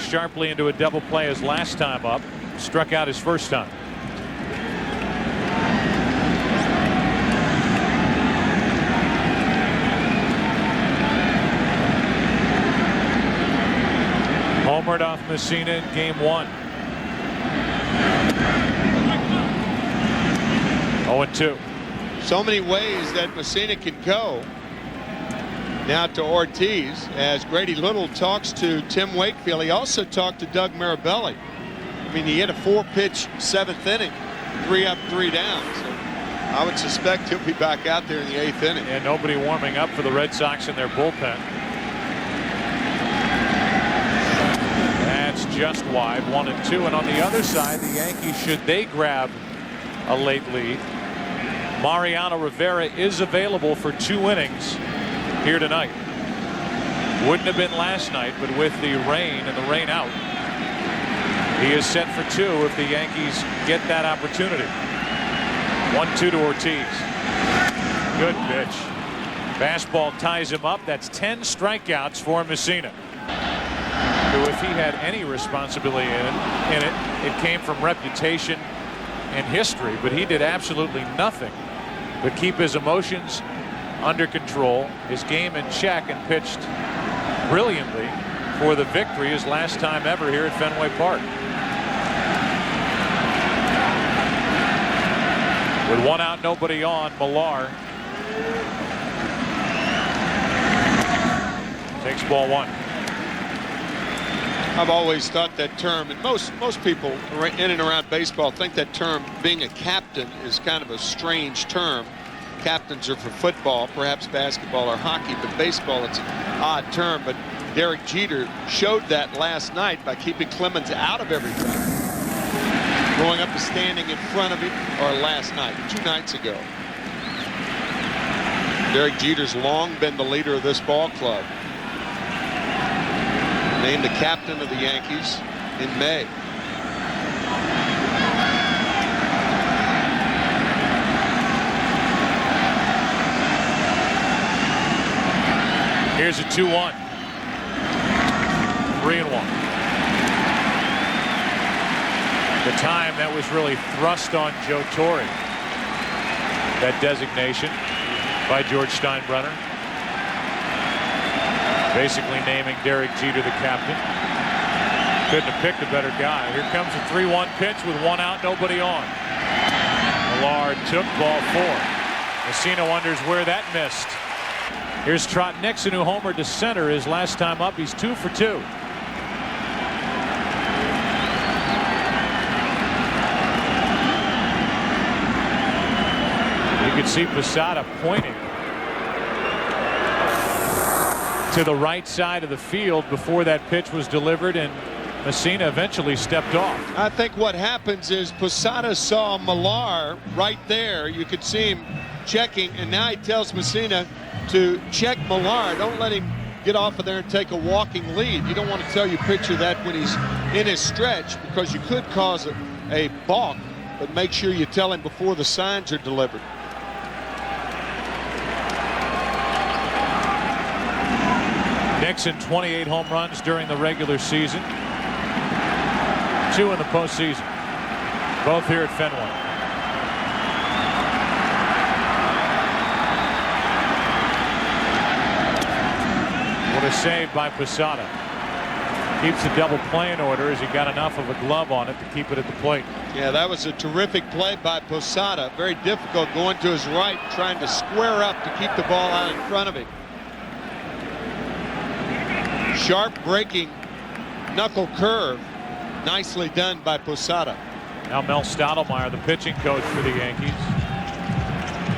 sharply into a double play his last time up. Struck out his first time. Homered off Messina in game 1. 0-2. So many ways that Messina can go. Now to Ortiz as Grady Little talks to Tim Wakefield. He also talked to Doug Mirabelli. I mean, he hit a 4-pitch 7th inning, 3 up, 3 down. So I would suspect he'll be back out there in the 8th inning. And nobody warming up for the Red Sox in their bullpen. That's just wide, 1-2. And on the other side, the Yankees, should they grab a late lead, Mariano Rivera is available for 2 innings here tonight. Wouldn't have been last night, but with the rain and the rain out, he is set for 2 if the Yankees get that opportunity. 1-2 to Ortiz. Good pitch. Fastball ties him up. That's 10 strikeouts for Messina, who, if he had any responsibility in it came from reputation and history, but he did absolutely nothing but keep his emotions under control, his game in check, and pitched brilliantly for the victory, his last time ever here at Fenway Park. With 1 out, nobody on, Millar takes ball 1. I've always thought that term, and most people in and around baseball think that term, being a captain, is kind of a strange term. Captains are for football, perhaps basketball or hockey, but baseball, it's an odd term. But Derek Jeter showed that last night by keeping Clemens out of everything, going up and standing in front of him, or last night, 2 nights ago. Derek Jeter's long been the leader of this ball club. Named the captain of the Yankees in May. Here's a 2-1. 3-1. The time that was really thrust on Joe Torre. That designation by George Steinbrenner. Basically naming Derek Jeter the captain. Couldn't have picked a better guy. Here comes a 3-1 pitch with 1 out, nobody on. Millard took ball 4. Messina wonders where that missed. Here's Trot Nixon, who homered to center his last time up. He's 2 for 2. You can see Posada pointing to the right side of the field before that pitch was delivered, and Messina eventually stepped off. I think what happens is Posada saw Millar right there. You could see him checking, and now he tells Messina to check Millar. Don't let him get off of there and take a walking lead. You don't want to tell your pitcher that when he's in his stretch, because you could cause a balk, but make sure you tell him before the signs are delivered. Nixon, 28 home runs during the regular season, 2 in the postseason, both here at Fenway. What a save by Posada. Keeps the double play in order as he got enough of a glove on it to keep it at the plate. Yeah, that was a terrific play by Posada. Very difficult going to his right, trying to square up to keep the ball out in front of him. Sharp breaking knuckle curve. Nicely done by Posada. Now Mel Stottlemyre, the pitching coach for the Yankees,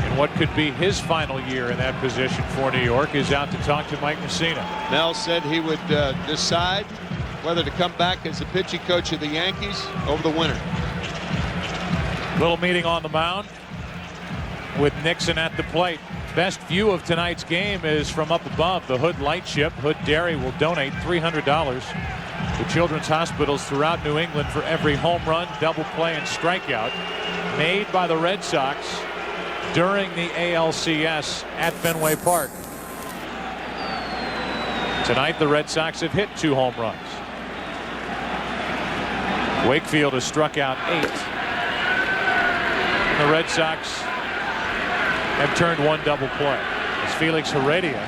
in what could be his final year in that position for New York, is out to talk to Mike Messina. Mel said he would decide whether to come back as the pitching coach of the Yankees over the winter. Little meeting on the mound with Nixon at the plate. Best view of tonight's game is from up above. The Hood Lightship. Hood Dairy will donate $300 to children's hospitals throughout New England for every home run, double play, and strikeout made by the Red Sox during the ALCS at Fenway Park. Tonight, the Red Sox have hit 2 home runs. Wakefield has struck out 8. The Red Sox have turned one double play as Felix Heredia,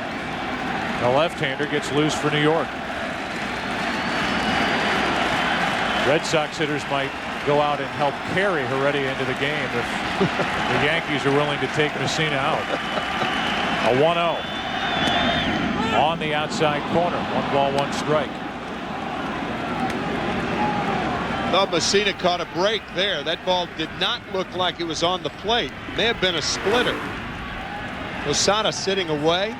the left-hander, gets loose for New York. Red Sox hitters might go out and help carry Heredia into the game if the Yankees are willing to take Messina out. A 1-0 on the outside corner. 1 ball, 1 strike. Thought Messina caught a break there. That ball did not look like it was on the plate. May have been a splitter. Losada sitting away.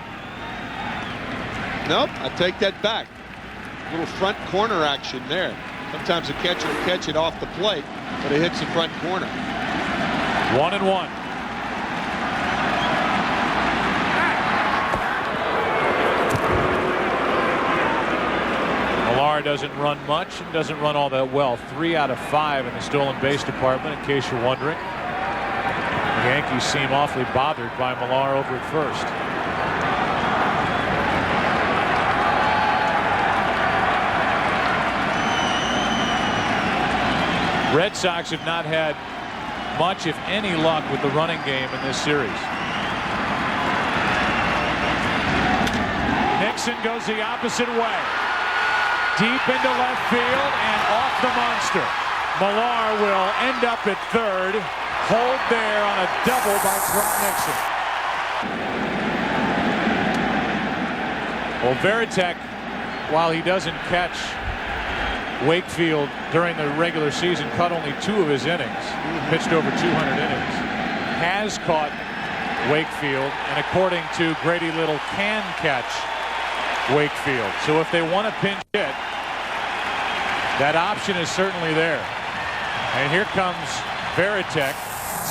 Nope, I take that back. A little front corner action there. Sometimes a catcher will catch it off the plate, but it hits the front corner. 1-1. Millar doesn't run much and doesn't run all that well. 3 out of 5 in the stolen base department, in case you're wondering. The Yankees seem awfully bothered by Millar over at first. Red Sox have not had much, if any, luck with the running game in this series. Nixon goes the opposite way. Deep into left field and off the monster. Millar will end up at third. Hold there on a double by Trent Nixon. Well, Varitek, while he doesn't catch Wakefield during the regular season, caught only 2 of his innings, pitched over 200 innings, has caught Wakefield, and according to Grady Little, can catch Wakefield. So if they want to pinch hit, that option is certainly there. And here comes Varitek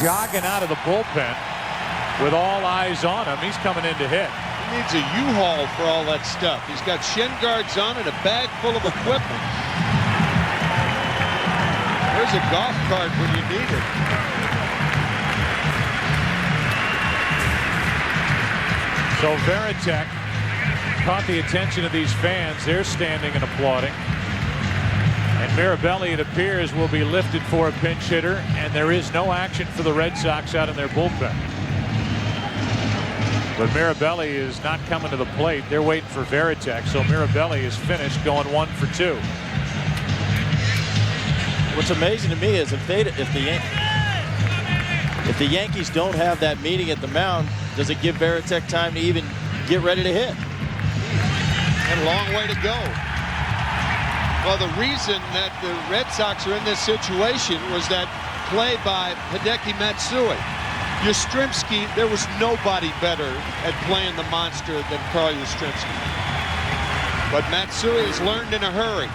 jogging out of the bullpen with all eyes on him. He's coming in to hit. He needs a U-Haul for all that stuff. He's got shin guards on and a bag full of equipment. There's a golf cart when you need it. So Varitek caught the attention of these fans. They're standing and applauding. And Mirabelli, it appears, will be lifted for a pinch hitter, and there is no action for the Red Sox out in their bullpen. But Mirabelli is not coming to the plate. They're waiting for Varitek, so Mirabelli is finished, going 1 for 2. What's amazing to me is if the Yankees don't have that meeting at the mound, does it give Varitek time to even get ready to hit? Got a long way to go. Well, the reason that the Red Sox are in this situation was that play by Hideki Matsui. Yastrzemski, there was nobody better at playing the monster than Carl Yastrzemski. But Matsui has learned in a hurry.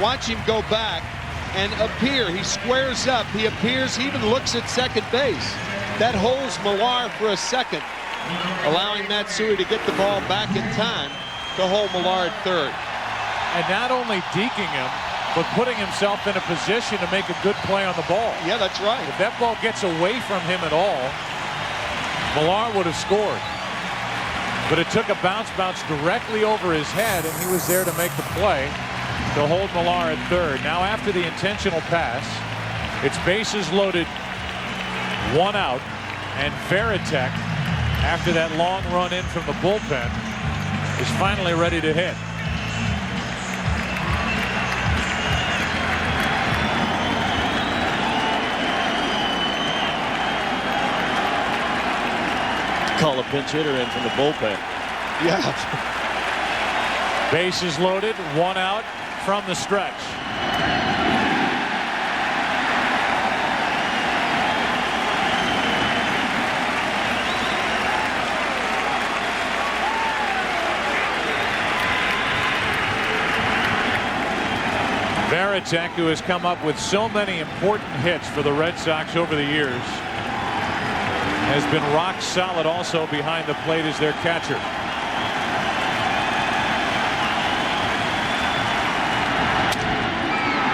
Watch him go back and appear. He squares up. He appears. He even looks at second base. That holds Millar for a second, allowing Matsui to get the ball back in time to hold Millar at third. And not only deking him, but putting himself in a position to make a good play on the ball. Yeah, that's right. If that ball gets away from him at all, Millar would have scored. But it took a bounce directly over his head, and he was there to make the play to hold Millar at third. Now after the intentional pass, it's bases loaded, 1 out, and Varitek, after that long run in from the bullpen, is finally ready to hit. Call a pinch hitter in from the bullpen. Yeah. Bases loaded, 1 out from the stretch. Varitek, who has come up with so many important hits for the Red Sox over the years, has been rock solid also behind the plate as their catcher.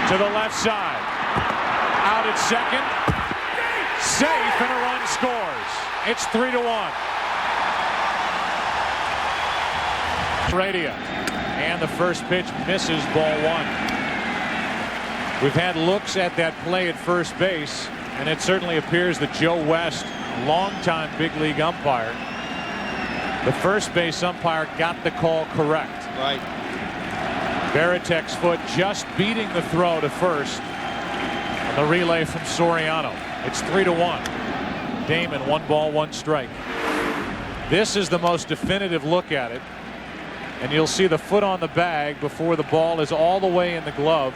To the left side. Out at second. Safe, and a run scores. It's 3-1. Radio. And the first pitch misses, ball 1. We've had looks at that play at first base, and it certainly appears that Joe West, longtime big league umpire, the first base umpire, got the call correct. Right. Varitek's foot just beating the throw to first on the relay from Soriano. It's 3-1. Damon, 1 ball, 1 strike. This is the most definitive look at it, and you'll see the foot on the bag before the ball is all the way in the glove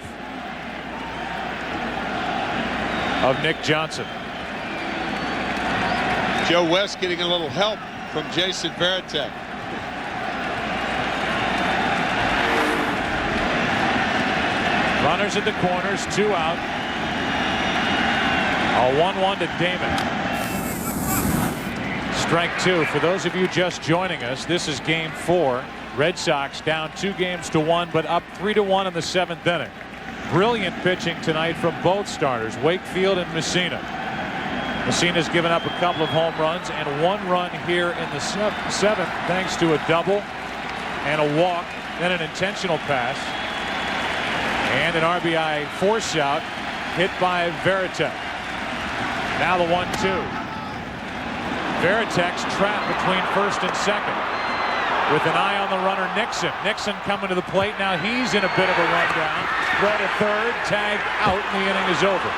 of Nick Johnson. Joe West getting a little help from Jason Varitek. Runners at the corners, 2 out. A 1-1 to Damon. Strike 2. For those of you just joining us, this is game 4. Red Sox down 2-1, but up 3-1 in the 7th inning. Brilliant pitching tonight from both starters, Wakefield and Messina. Messina's given up a couple of home runs and 1 run here in the 7th, thanks to a double and a walk, then an intentional pass, and an RBI force out hit by Varitek. Now the 1-2. Varitek's trapped between first and second with an eye on the runner Nixon. Nixon coming to the plate. Now he's in a bit of a rundown. Throw to third, tag out, and the inning is over.